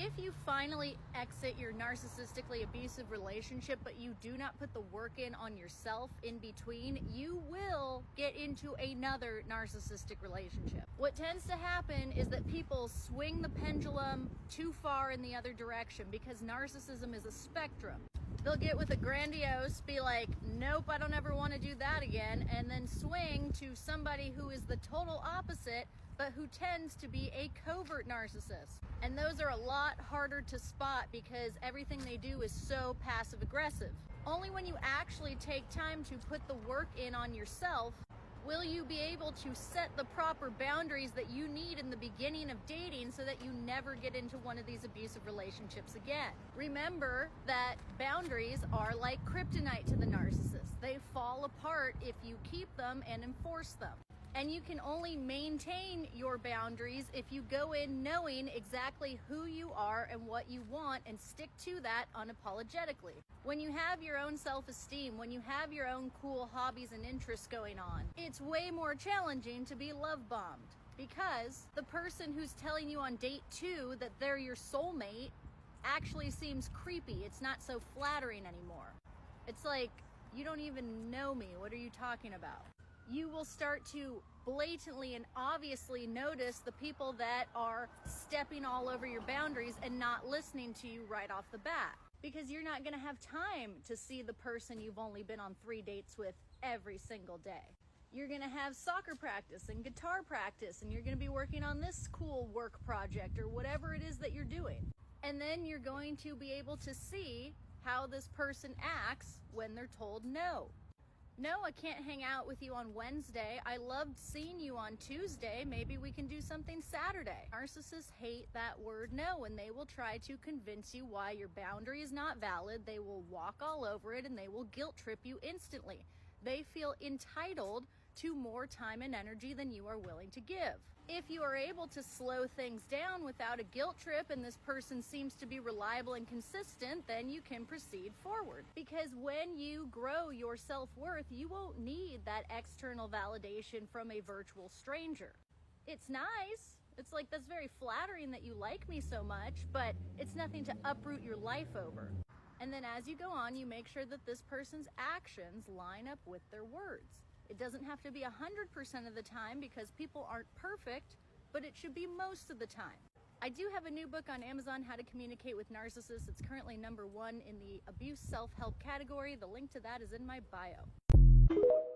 If you finally exit your narcissistically abusive relationship, but you do not put the work in on yourself in between, you will get into another narcissistic relationship. What tends to happen is that people swing the pendulum too far in the other direction because narcissism is a spectrum. They'll get with a grandiose, be like, nope, I don't ever want to do that again, and then swing to somebody who is the total opposite, but who tends to be a covert narcissist. And those are a lot harder to spot because everything they do is so passive aggressive. Only when you actually take time to put the work in on yourself will you be able to set the proper boundaries that you need in the beginning of dating so that you never get into one of these abusive relationships again. Remember that boundaries are like kryptonite to the narcissist. They fall apart if you keep them and enforce them. And you can only maintain your boundaries if you go in knowing exactly who you are and what you want and stick to that unapologetically. When you have your own self-esteem, when you have your own cool hobbies and interests going on, it's way more challenging to be love bombed because the person who's telling you on date 2 that they're your soulmate actually seems creepy. It's not so flattering anymore. It's like, you don't even know me. What are you talking about? You will start to blatantly and obviously notice the people that are stepping all over your boundaries and not listening to you right off the bat. Because you're not going to have time to see the person you've only been on 3 dates with every single day. You're going to have soccer practice and guitar practice, and you're going to be working on this cool work project or whatever it is that you're doing. And then you're going to be able to see how this person acts when they're told no. No, I can't hang out with you on Wednesday. I loved seeing you on Tuesday. Maybe we can do something Saturday. Narcissists hate that word no, and they will try to convince you why your boundary is not valid. They will walk all over it and they will guilt trip you instantly. They feel entitled to more time and energy than you are willing to give. If you are able to slow things down without a guilt trip and this person seems to be reliable and consistent, then you can proceed forward. Because when you grow your self-worth, you won't need that external validation from a virtual stranger. It's nice. It's like, that's very flattering that you like me so much, but it's nothing to uproot your life over. And then as you go on, you make sure that this person's actions line up with their words. It doesn't have to be 100% of the time because people aren't perfect, but it should be most of the time. I do have a new book on Amazon, How to Communicate with Narcissists. It's currently #1 in the abuse self-help category. The link to that is in my bio.